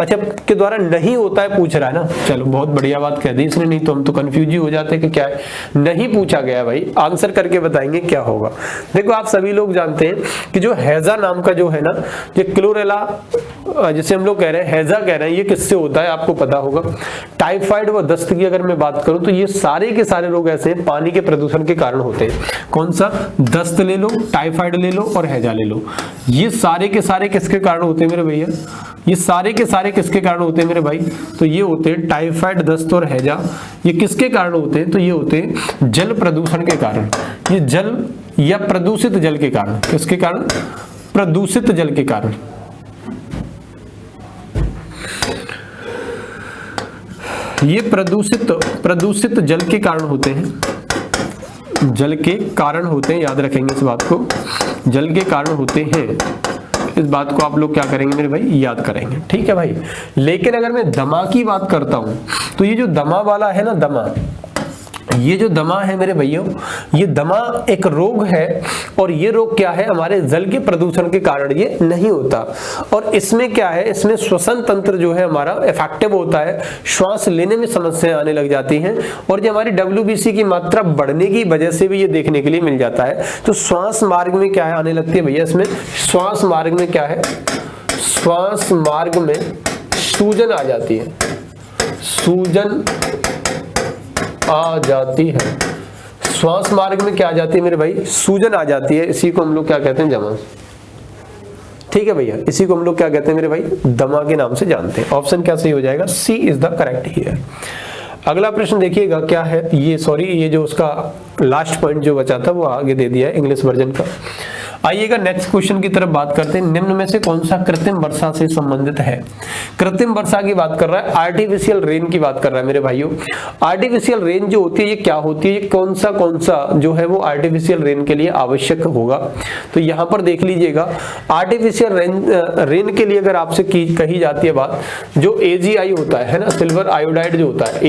अच्छा के द्वारा नहीं होता है पूछ रहा है ना। चलो बहुत बढ़िया बात कह दी इसने, नहीं तो हम तो कंफ्यूज ही हो जाते कि क्या है, नहीं पूछा गया भाई। आंसर करके बताएंगे क्या होगा। देखो आप सभी लोग जानते हैं कि जो हैजा नाम का जो है ना, ये क्लोरेला जिसे हम लोग कह रहे हैं, हैजा कह रहे हैं, ये किससे होता है आपको पता होगा। टाइफाइड व दस्त की अगर मैं बात करूं तो ये सारे के सारे रोग ऐसे हैं पानी के प्रदूषण के कारण होते हैं। कौन सा? दस्त ले लो, टाइफाइड ले लो और हैजा ले लो। ये सारे के सारे किसके कारण होते हैं मेरे भैया? ये सारे के सारे किसके कारण होते हैं मेरे भाई? तो ये होते हैं टाइफाइड, दस्त और हैजा, ये किसके कारण होते हैं? तो ये होते हैं जल प्रदूषण के कारण। ये जल या प्रदूषित जल के कारण। किसके कारण? प्रदूषित जल के कारण। ये प्रदूषित जल के कारण होते हैं, जल के कारण होते हैं, याद रखेंगे इस बात को, जल के कारण होते हैं। इस बात को आप लोग क्या करेंगे मेरे भाई? याद करेंगे। ठीक है भाई। लेकिन अगर मैं दमा की बात करता हूं तो ये जो दमा वाला है ना, दमा, ये जो दमा है मेरे भैया, ये दमा एक रोग है और ये रोग क्या है? हमारे जल के प्रदूषण के कारण ये नहीं होता। और इसमें क्या है? इसमें श्वसन तंत्र जो है हमारा इफेक्टिव होता है, श्वास लेने में समस्याएं आने लग जाती हैं और जो हमारी WBC की मात्रा बढ़ने की वजह से भी ये देखने के लिए मिल जाता है। तो श्वास मार्ग में क्या है आने लगती है भैया? इसमें श्वास मार्ग में क्या है? श्वास मार्ग में सूजन आ जाती है, सूजन आ जाती है। श्वास मार्ग में क्या आ जाती है मेरे भाई? सूजन आ जाती है। इसी को हम लोग क्या कहते हैं? दमा। ठीक है भैया, इसी को हम लोग क्या कहते हैं मेरे भाई? दमा के नाम से जानते हैं। ऑप्शन क्या सही हो जाएगा? सी इज द करेक्ट हियर। अगला प्रश्न देखिएगा क्या है ये, सॉरी ये जो उसका लास्ट पॉइंट जो बचा था वो आगे दे दिया है इंग्लिश वर्जन का। आइएगा नेक्स्ट क्वेश्चन की तरफ बात करते हैं। निम्न में से कौन सा कृत्रिम वर्षा से संबंधित है? कृत्रिम वर्षा की बात कर रहा है, आर्टिफिशियल रेन की बात कर रहा है मेरे भाइयों। आर्टिफिशियल रेन जो होती है ये क्या होती है? ये कौन सा जो है वो आर्टिफिशियल रेन के लिए आवश्यक होगा? तो यहाँ पर देख लीजिएगा, आर्टिफिशियल रेन के लिए अगर आपसे कही जाती है बात, जो AgI होता है ना, सिल्वर आयोडाइड जो होता है,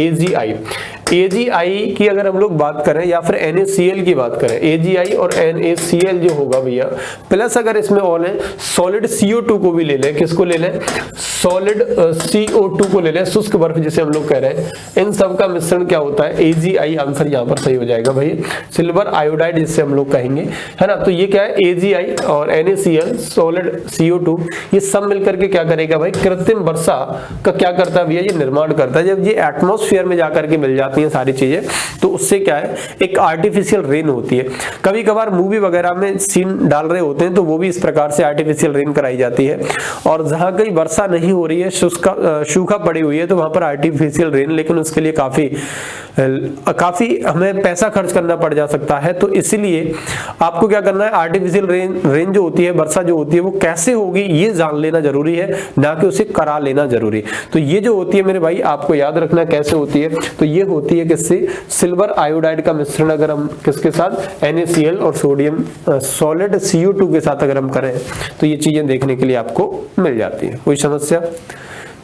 AgI की अगर हम लोग बात करें या फिर NaCl की बात करें, AgI और NaCl जो होगा भैया, प्लस अगर इसमें और है सॉलिड CO2 को भी ले लें। किसको ले लें? सॉलिड CO2 को ले लें, शुष्क बर्फ जिसे हम लोग कह रहे हैं। इन सब का मिश्रण क्या होता है? AgI। आंसर यहाँ पर सही हो जाएगा भाई, सिल्वर आयोडाइड जिससे हम लोग कहेंगे, है ना। तो ये क्या है? AgI और NaCl, सॉलिड CO2, ये सब मिलकर के क्या करेगा भाई? कृत्रिम वर्षा का क्या करता है भैया? ये निर्माण करता है। जब ये एटमॉस्फेयर में जाकर के मिल जाती है सारी चीजें, तो उससे क्या है? एक आर्टिफिशियल रेन होती है। कभी कभार मूवी वगैरह में सीन डाल रहे होते हैं तो वो भी इस प्रकार से आर्टिफिशियल रेन कराई जाती है। और जहां कहीं वर्षा नहीं हो रही है, सूखा पड़ी हुई है, तो वहां पर आर्टिफिशियल रेन, लेकिन उसके लिए काफी हमें पैसा खर्च करना पड़ जा सकता है। तो इसीलिए आपको क्या करना है? आर्टिफिशियल रेन जो होती है, वर्षा जो होती है, वो कैसे होगी ये जान लेना जरूरी है, ना कि उसे करा लेना जरूरी। तो ये जो होती है मेरे भाई, आपको याद रखना कैसे होती है। तो ये होती है किससे? सिल्वर आयोडाइड का मिश्रण अगर हम किसके साथ? NaCl और सोडियम सॉलिड CO2 के साथ अगर हम करें तो ये चीजें देखने के लिए आपको मिल जाती है। कोई समस्या,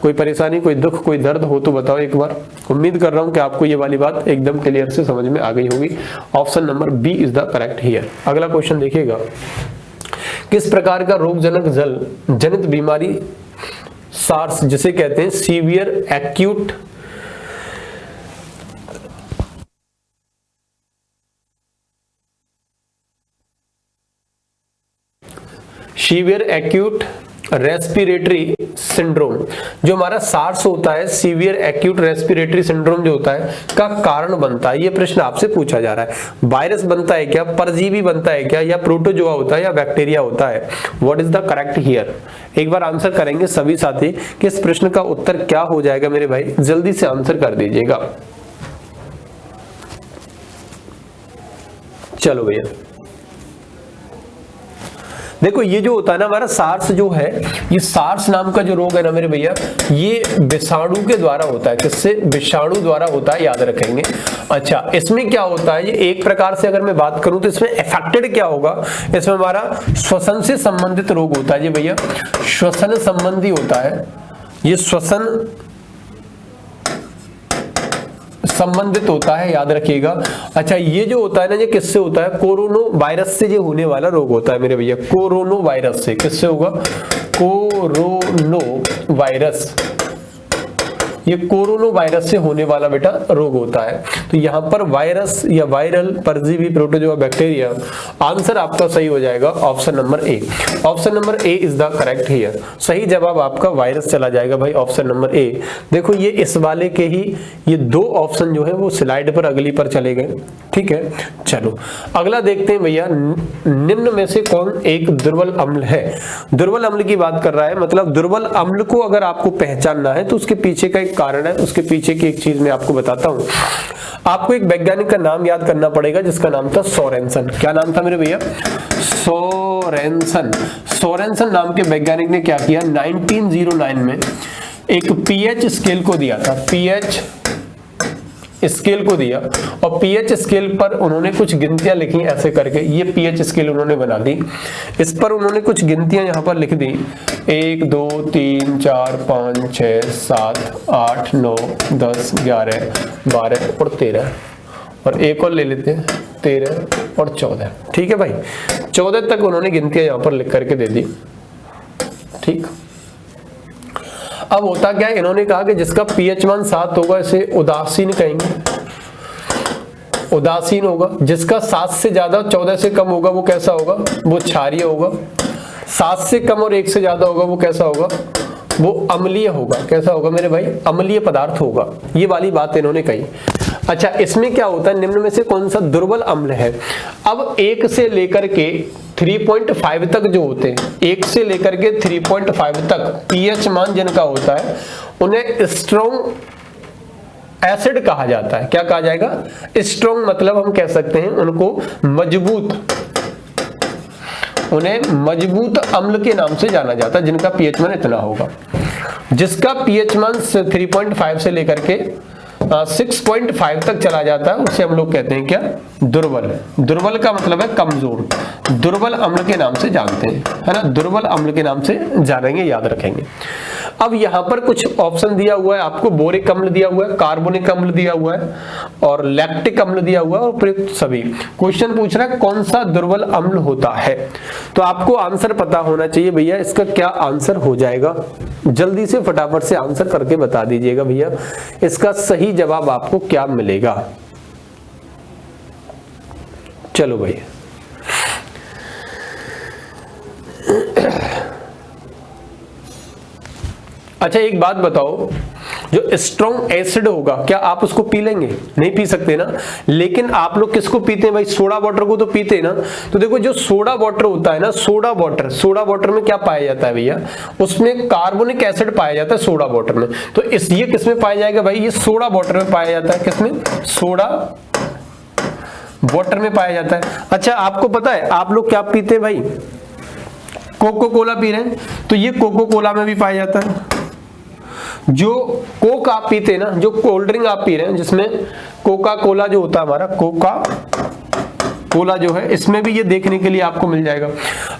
कोई परेशानी, कोई दुख, कोई दर्द हो तो बताओ एक बार। उम्मीद कर रहा हूं कि आपको ये वाली बात एकदम क्लियर से समझ में आ गई होगी। Option number B is the correct here. अगला क्वेश्चन देखिएगा, किस प्रकार का रोगजनक जल जनित बीमारी सार्स जिसे कहते हैं सीवियर एक्यूट रेस्पिरेटरी सिंड्रोम, जो हमारा सार्स होता है, सीवियर एक्यूट रेस्पिरेटरी सिंड्रोम जो होता है, का कारण बनता है। ये प्रश्न आपसे पूछा जा रहा है। वायरस बनता है क्या, परजीवी बनता है क्या, या प्रोटोजोआ होता है, या बैक्टीरिया होता है? What is the correct here? एक बार आंसर करेंगे सभी साथी कि इस प्रश्न का उत्तर क्या हो जाएगा मेरे भाई, जल्दी से आंसर कर दीजिएगा। चलो भैया देखो, ये जो होता है ना हमारा सार्स जो है, ये सार्स नाम का जो रोग है ना मेरे भैया, ये विषाणु के द्वारा होता है। किससे? विषाणु द्वारा होता है, याद रखेंगे। अच्छा, इसमें क्या होता है, ये एक प्रकार से अगर मैं बात करूं तो इसमें अफेक्टेड क्या होगा, इसमें हमारा श्वसन से संबंधित रोग होता है जी भैया, श्वसन संबंधी होता है, ये श्वसन संबंधित होता है, याद रखिएगा। अच्छा, ये जो होता है ना, ये किससे होता है? कोरोना वायरस से जो होने वाला रोग होता है मेरे भैया, कोरोना वायरस से। किससे होगा? कोरोना वायरस, ये कोरोना वायरस से होने वाला बेटा रोग होता है। तो यहाँ पर वायरस या वायरल, परजीवी, प्रोटोजोआ, बैक्टीरिया, आंसर आपका सही हो जाएगा option number A. Option number A is the correct here. सही जवाब आपका वायरस चला जाएगा भाई, ऑप्शन नंबर ए। देखो ये इस वाले के ही ये दो ऑप्शन जो है वो स्लाइड पर अगली पर चले गए, ठीक है। चलो अगला देखते हैं भैया, निम्न में से कौन एक दुर्बल अम्ल है? दुर्बल अम्ल की बात कर रहा है, मतलब दुर्बल अम्ल को अगर आपको पहचानना है तो उसके पीछे का एक कारण है, उसके पीछे की एक चीज मैं आपको बताता हूं। आपको एक वैज्ञानिक का नाम याद करना पड़ेगा जिसका नाम था सोरेनसन। क्या नाम था मेरे भैया? सोरेनसन। सोरेनसन नाम के वैज्ञानिक ने क्या किया, 1909 में एक पीएच स्केल को दिया था, पीएच स्केल को दिया, और पीएच स्केल पर उन्होंने कुछ गिनतियां लिखी ऐसे करके, ये पीएच स्केल उन्होंने बना दी। इस पर उन्होंने कुछ गिनतियां यहां पर लिख दी, 1 2 3 4 5 6 7 8 9 10 11 12 और 13, और एक और ले लेते हैं 13 और 14, ठीक है भाई। 14 तक उन्होंने गिनतियां यहां पर लिख करके दे दी, ठीक। अब होता क्या है, इन्होंने कहा कि जिसका पीएच मान 7 होगा इसे उदासीन कहेंगे, उदासीन होगा। जिसका 7 से ज्यादा 14 से कम होगा वो कैसा होगा, वो क्षारीय होगा। 7 से कम और 1 से ज्यादा होगा वो कैसा होगा, वो अम्लीय होगा। कैसा होगा मेरे भाई, अम्लीय पदार्थ होगा। ये वाली बात इन्होंने कही। अच्छा, इसमें क्या होता है, निम्न में से कौन सा दुर्बल अम्ल है? अब 1 से लेकर के 3.5 तक जो होते हैं, 1 से लेकर के 3.5 तक पीएच मान जिनका होता है उन्हें स्ट्रॉन्ग एसिड कहा जाता है। क्या कहा जाएगा? स्ट्रॉन्ग मतलब हम कह सकते हैं उनको मजबूत, उन्हें मजबूत अम्ल के नाम से जाना जाता है, जिनका पीएच मान इतना होगा। जिसका पीएच मान 3.5 से लेकर के 6.5 तक चला जाता है उसे हम लोग कहते हैं क्या, दुर्बल। दुर्बल का मतलब है कमजोर, दुर्बल अम्ल के नाम से जानते हैं, है ना, दुर्बल अम्ल के नाम से जानेंगे, याद रखेंगे। अब यहाँ पर कुछ ऑप्शन दिया हुआ है आपको, बोरिक अम्ल दिया हुआ है, कार्बोनिक अम्ल दिया हुआ है, और लैक्टिक अम्ल दिया हुआ है, और प्रयुक्त सभी। क्वेश्चन पूछ रहा है कौन सा दुर्बल अम्ल होता है, तो आपको आंसर पता होना चाहिए भैया, इसका क्या आंसर हो जाएगा, जल्दी से फटाफट से आंसर करके बता दीजिएगा भैया, इसका सही जवाब आपको क्या मिलेगा। चलो भैया, अच्छा एक बात बताओ, जो स्ट्रॉन्ग एसिड होगा क्या आप उसको पी लेंगे? नहीं पी सकते ना। लेकिन आप लोग किसको पीते हैं भाई? सोडा वाटर को तो पीते हैं ना। तो देखो जो सोडा वाटर होता है ना, सोडा वाटर में क्या पाया जाता है भैया? उसमें कार्बोनिक एसिड पाया जाता है सोडा वाटर में। तो ये किसमें पाया जाएगा भाई? ये सोडा वाटर में पाया जाता है। किसमें? सोडा वाटर में पाया जाता है। अच्छा आपको पता है आप लोग क्या पीते हैं भाई? कोको कोला पी रहे हैं, तो ये कोको कोला में भी पाया जाता है। जो कोक आप पीते हैं ना, जो कोल्ड ड्रिंक आप पी रहे हैं जिसमें कोका कोला जो होता है हमारा, कोका कोला जो है, इसमें भी ये देखने के लिए आपको मिल जाएगा।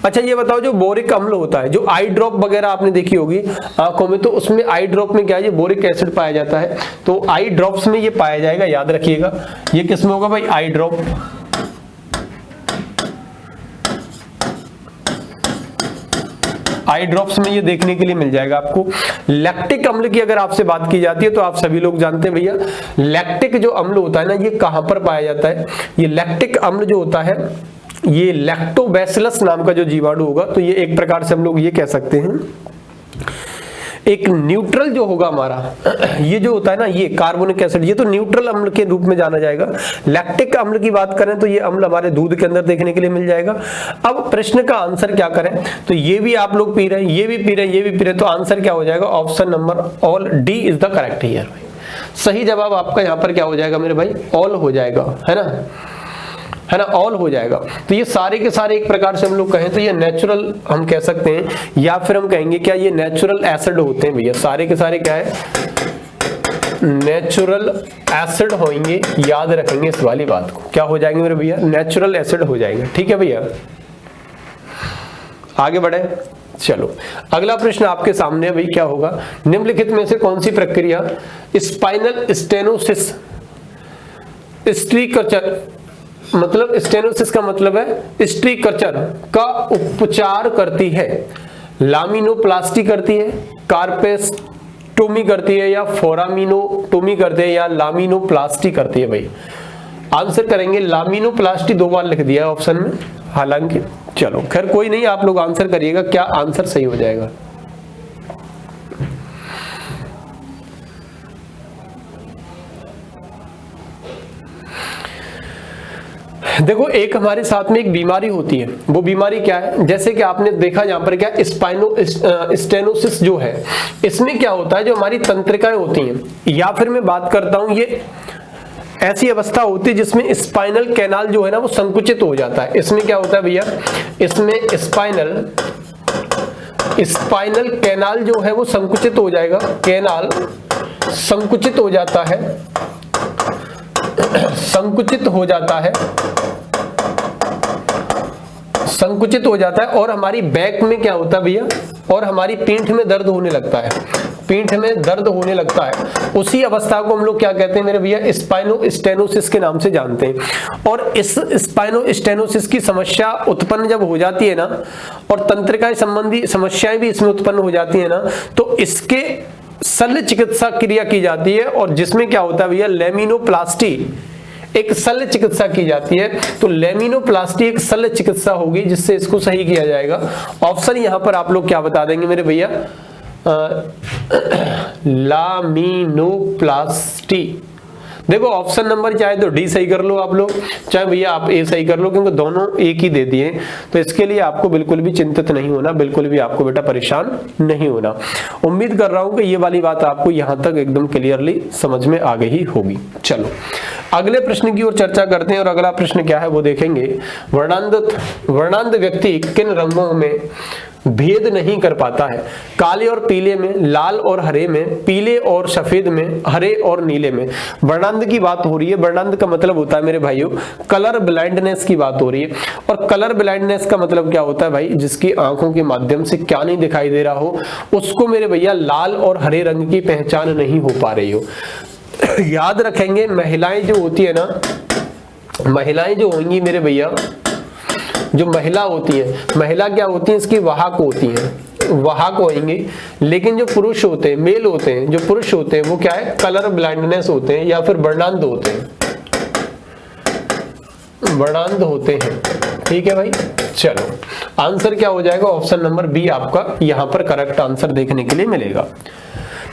अच्छा ये बताओ, जो बोरिक अम्ल होता है, जो आई ड्रॉप वगैरह आपने देखी होगी आंखों में, तो उसमें आई ड्रॉप में क्या है, ये बोरिक एसिड पाया जाता है। तो आई ड्रॉप्स में ये पाया जाएगा, याद रखिएगा। ये किसमें होगा भाई? आई ड्रॉप। आई ड्रॉप्स में ये देखने के लिए मिल जाएगा आपको। लैक्टिक अम्ल की अगर आपसे बात की जाती है तो आप सभी लोग जानते हैं भैया, लैक्टिक जो अम्ल होता है ना, ये कहां पर पाया जाता है? ये लैक्टिक अम्ल जो होता है, ये लैक्टोबैसिलस नाम का जो जीवाणु होगा, तो ये एक प्रकार से हम लोग ये कह सकते हैं एक न्यूट्रल जो होगा हमारा, ये जो होता है ना, ये कार्बोनिक एसिड, ये तो न्यूट्रल अम्ल के रूप में जाना जाएगा। लैक्टिक अम्ल की बात करें तो ये अम्ल हमारे दूध के अंदर देखने के लिए मिल जाएगा। अब प्रश्न का आंसर क्या करें, तो ये भी आप लोग पी रहे हैं, ये भी पी रहे हैं, ये भी पी रहे हैं, तो आंसर क्या हो जाएगा, option number all D is the correct here. सही जवाब आपका यहाँ पर क्या हो जाएगा मेरे भाई, ऑल हो जाएगा, है ना, है ना, ऑल हो जाएगा। तो ये सारे के सारे एक प्रकार से हम लोग कहें तो ये नेचुरल हम कह सकते हैं, या फिर हम कहेंगे क्या ये नेचुरल एसिड होते हैं भैया, सारे के सारे क्या है, नेचुरल एसिड होंगे। याद रखेंगे इस वाली बात को, क्या हो जाएंगे मेरे भैया, नेचुरल एसिड हो जाएंगे। ठीक है भैया, आगे बढ़े। चलो अगला प्रश्न आपके सामने है भाई, क्या होगा, निम्नलिखित में से कौन सी प्रक्रिया स्पाइनल स्टेनोसिस स्ट्रीकचर, मतलब स्टेनोसिस का मतलब है स्ट्रीकचर का उपचार करती है, लामिनोप्लास्टी करती है, कार्पेस्टोमी करती है, या फोरामिनोटोमी करती है, या लामिनोप्लास्टी करती है। भाई आंसर करेंगे लामिनोप्लास्टी, 2 बार लिख दिया है ऑप्शन में हालांकि, चलो खैर कोई नहीं, आप लोग आंसर करिएगा क्या आंसर सही हो जाएगा। देखो एक हमारे साथ में एक बीमारी होती है, वो बीमारी क्या है, जैसे कि आपने देखा यहाँ पर क्या स्टेनोसिस जो है, इसमें क्या होता है, जो हमारी तंत्रिकाएं होती हैं, या फिर मैं बात करता हूं ये ऐसी अवस्था होती है जिसमें स्पाइनल कैनाल जो है ना वो संकुचित हो जाता है। इसमें क्या होता है भैया, इसमें स्पाइनल कैनाल जो है वो संकुचित हो जाएगा, कैनाल संकुचित हो जाता है, संकुचित हो जाता है, संकुचित हो जाता है, और हमारी बैक में क्या होता है भैया, और हमारी पीठ में दर्द होने लगता है, पीठ में दर्द होने लगता है। उसी अवस्था को हम लोग क्या कहते हैं मेरे भैया, स्पाइनोस्टेनोसिस के नाम से जानते हैं। और इस स्पाइनोस्टेनोसिस की समस्या उत्पन्न जब हो जाती है ना, और तंत्रिका संबंधी समस्याएं भी इसमें उत्पन्न हो जाती है ना, तो इसके शल्य चिकित्सा क्रिया की जाती है, और जिसमें क्या होता है भैया, लेमिनोप्लास्टी, एक शल्य चिकित्सा की जाती है। तो लेमिनोप्लास्टी एक शल्य चिकित्सा होगी जिससे इसको सही किया जाएगा। ऑप्शन यहां पर आप लोग क्या बता देंगे मेरे भैया, लामिनोप्लास्टी। देखो ऑप्शन नंबर चाहे तो डी सही कर लो आप लोग, चाहे भैया आप ए सही कर लो, क्योंकि दोनों एक ही दे दिए, तो इसके लिए आपको बिल्कुल भी चिंतित नहीं होना, बिल्कुल भी आपको बेटा परेशान नहीं होना। उम्मीद कर रहा हूं कि ये वाली बात आपको यहां तक एकदम क्लियरली समझ में आ गई होगी। चलो अगले प्रश्न की ओर चर्चा करते हैं, और अगला प्रश्न क्या है वो देखेंगे। वर्णांध व्यक्ति किन रंगों में भेद नहीं कर पाता है, काले और पीले में, लाल और हरे में, पीले और सफेद में, हरे और नीले में। वर्णांध की बात हो रही है, वर्णांध का मतलब होता है मेरे भाइयों कलर ब्लाइंडनेस की बात हो रही है। और कलर ब्लाइंडनेस का मतलब क्या होता है भाई, जिसकी आंखों के माध्यम से क्या नहीं दिखाई दे रहा हो, उसको मेरे भैया लाल और हरे रंग की पहचान नहीं हो पा रही हो। याद रखेंगे महिलाएं जो होती है ना, महिलाएं जो होंगी मेरे भैया, जो महिला होती है, महिला क्या होती है, इसकी वाहक होती है, वाहक होंगी। लेकिन जो पुरुष होते हैं, मेल होते हैं, जो पुरुष होते हैं वो क्या है, कलर ब्लाइंडनेस होते हैं, या फिर वर्णांध होते हैं, वर्णांध होते हैं। ठीक है भाई, चलो आंसर क्या हो जाएगा, ऑप्शन नंबर बी आपका यहां पर करेक्ट आंसर देखने के लिए मिलेगा।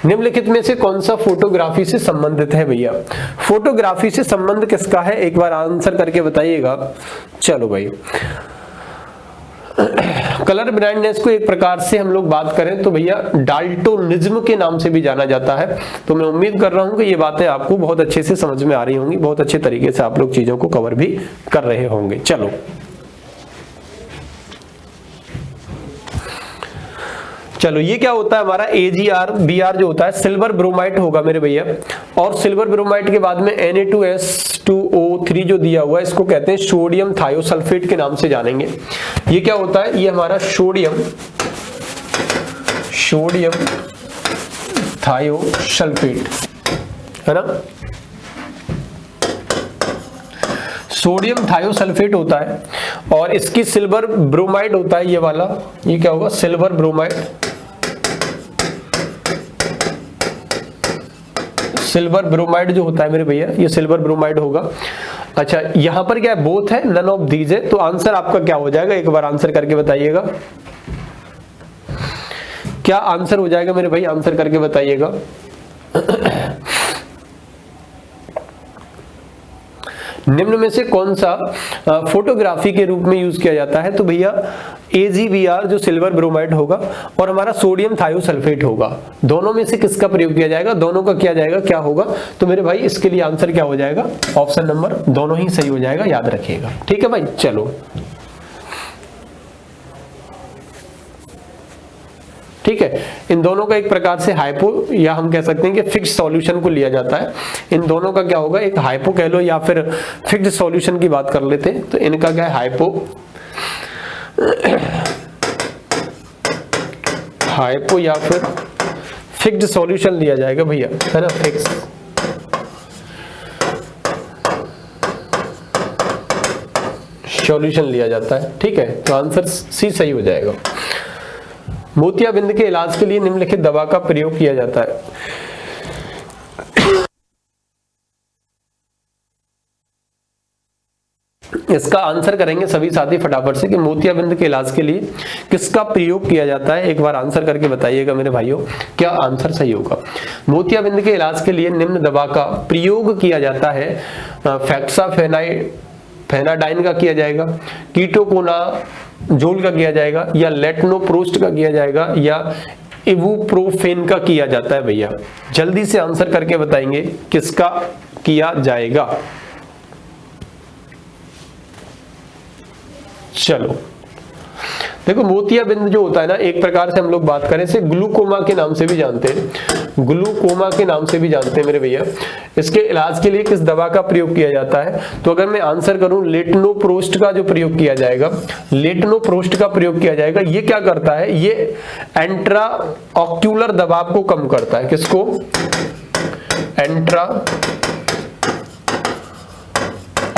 निम्नलिखित में से कौन सा फोटोग्राफी से संबंधित है भैया, फोटोग्राफी से संबंध किसका है, एक बार आंसर करके बताइएगा। चलो भाई, कलर ब्लाइंडनेस को एक प्रकार से हम लोग बात करें तो भैया डाल्टोनिज्म के नाम से भी जाना जाता है। तो मैं उम्मीद कर रहा हूं कि ये बातें आपको बहुत अच्छे से समझ में आ रही होंगी, बहुत अच्छे तरीके से आप लोग चीजों को कवर भी कर रहे होंगे। चलो चलो, ये क्या होता है हमारा AgR Br जो होता है सिल्वर ब्रोमाइड होगा मेरे भैया, और सिल्वर ब्रोमाइड के बाद में Na2S2O3 जो दिया हुआ है, इसको कहते हैं सोडियम थायोसल्फेट के नाम से जानेंगे। ये क्या होता है, ये हमारा सोडियम थायोसल्फेट है ना, सोडियम थायोसल्फेट होता है, और इसकी सिल्वर ब्रोमाइड होता है, ये वाला, ये क्या होगा, सिल्वर ब्रोमाइड, सिल्वर ब्रोमाइड जो होता है मेरे भैया, ये सिल्वर ब्रोमाइड होगा। अच्छा, यहां पर क्या है, बोथ है, नन ऑफ दीज है। तो आंसर आपका क्या हो जाएगा, एक बार आंसर करके बताइएगा क्या आंसर हो जाएगा मेरे भाई, आंसर करके बताइएगा। निम्न में से कौन सा फोटोग्राफी के रूप में यूज किया जाता है? तो भैया AgBr जो सिल्वर ब्रोमाइड होगा और हमारा सोडियम थायोसल्फेट होगा, दोनों में से किसका प्रयोग किया जाएगा? दोनों का किया जाएगा, क्या होगा? तो मेरे भाई इसके लिए आंसर क्या हो जाएगा? ऑप्शन नंबर दोनों ही सही हो जाएगा, याद रखिएगा। ठीक है भाई, चलो ठीक है। इन दोनों का एक प्रकार से हाइपो या हम कह सकते हैं कि फिक्स्ड सॉल्यूशन को लिया जाता है। इन दोनों का क्या होगा? एक हाइपो कह लो या फिर फिक्स्ड सॉल्यूशन की बात कर लेते हैं, तो इनका क्या है? हाइपो या फिर फिक्स्ड सॉल्यूशन लिया जाएगा भैया, है ना, फिक्स। सॉल्यूशन लिया जाता है, ठीक है। तो आंसर सी सही हो जाएगा। मोतियाबिंद के इलाज के लिए निम्नलिखित दवा का प्रयोग किया जाता है। इसका आंसर करेंगे सभी साथी फटाफट से कि मोतियाबिंद के इलाज के लिए किसका प्रयोग किया जाता है। एक बार आंसर करके बताइएगा मेरे भाइयों, क्या आंसर सही होगा। मोतियाबिंद के इलाज के लिए निम्न दवा का प्रयोग किया जाता है। फेनाडाइन का किया जाएगा, कीटोकोनाजोल का किया जाएगा, या लेटनोप्रोस्ट का किया जाएगा, या इबुप्रोफेन का किया जाता है। भैया जल्दी से आंसर करके बताएंगे किसका किया जाएगा। चलो देखो, मोतियाबिंद जो होता है ना, एक प्रकार से हम लोग बात करें इसे ग्लूकोमा के नाम से भी जानते हैं, ग्लूकोमा के नाम से भी जानते हैं मेरे भैया। इसके इलाज के लिए किस दवा का प्रयोग किया जाता है? तो अगर मैं आंसर करूं, लेटनोप्रोस्ट का जो प्रयोग किया जाएगा, लेटनोप्रोस्ट का प्रयोग किया जाएगा। ये क्या करता है? ये एंट्रा ऑक्यूलर दबाव को कम करता है। किसको? एंट्रा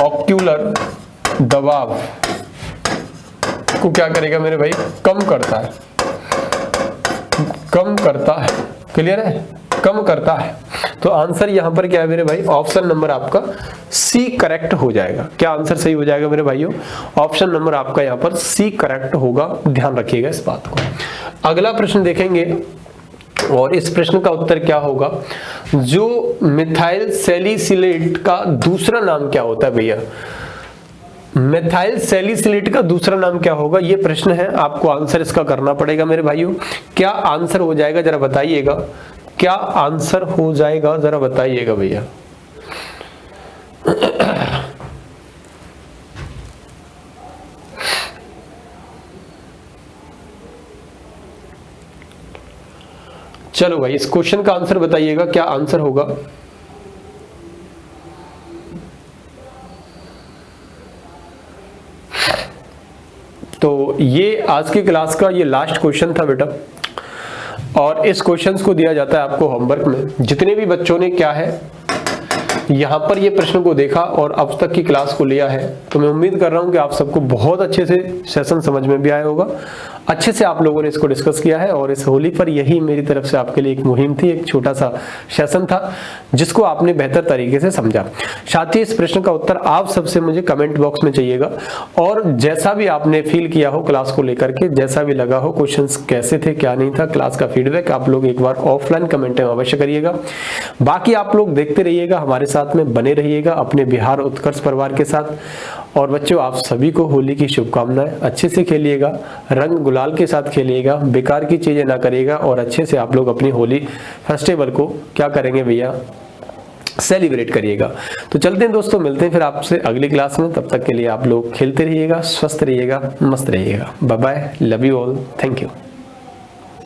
ऑक्यूलर दबाव को क्या करेगा मेरे भाई? कम करता है, कम करता है। क्लियर है? कम करता है। तो आंसर यहां पर क्या है मेरे भाई? ऑप्शन नंबर आपका सी करेक्ट हो जाएगा। क्या आंसर सही हो जाएगा मेरे भाइयों? ऑप्शन नंबर आपका यहां पर सी करेक्ट होगा, ध्यान रखिएगा इस बात को। अगला प्रश्न देखेंगे और इस प्रश्न का उत्तर क्या होगा? जो मिथाइल सैलिसिलेट का दूसरा नाम क्या होता है भैया? मिथाइल सैलिसिलेट का दूसरा नाम क्या होगा? ये प्रश्न है, आपको आंसर इसका करना पड़ेगा मेरे भाइयों। क्या आंसर हो जाएगा जरा बताइएगा, क्या आंसर हो जाएगा जरा बताइएगा भैया। चलो भाई, इस क्वेश्चन का आंसर बताइएगा, क्या आंसर होगा। तो ये आज की क्लास का ये लास्ट क्वेश्चन था बेटा, और इस क्वेश्चंस को दिया जाता है आपको होमवर्क में। जितने भी बच्चों ने क्या है यहाँ पर ये प्रश्न को देखा और अब तक की क्लास को लिया है, तो मैं उम्मीद कर रहा हूँ कि आप सबको बहुत अच्छे से सेशन समझ में भी आया होगा। अच्छे से आप लोगों ने इसको डिस्कस किया है, और इस होली पर यही मेरी तरफ से आपके लिए एक मुहिम थी, एक छोटा सा सेशन था जिसको आपने बेहतर तरीके से समझा। साथ ही इस प्रश्न का उत्तर आप सबसे मुझे कमेंट बॉक्स में चाहिएगा, और जैसा भी आपने फील किया हो क्लास को लेकर के, जैसा भी लगा हो, क्वेश्चंस कैसे थे क्या नहीं था, क्लास का फीडबैक आप लोग एक बार ऑफलाइन कमेंट में अवश्य करिएगा। बाकी आप लोग देखते रहिएगा, हमारे साथ में बने रहिएगा अपने बिहार उत्कर्ष परिवार के साथ। और बच्चों, आप सभी को होली की शुभकामनाएं। अच्छे से खेलिएगा, रंग गुलाल के साथ खेलिएगा, बेकार की चीजें ना करिएगा, और अच्छे से आप लोग अपनी होली फेस्टिवल को क्या करेंगे भैया, सेलिब्रेट करिएगा। तो चलते हैं दोस्तों, मिलते हैं फिर आपसे अगली क्लास में। तब तक के लिए आप लोग खेलते रहिएगा, स्वस्थ रहिएगा, मस्त रहिएगा। Bye bye, love you all, thank you.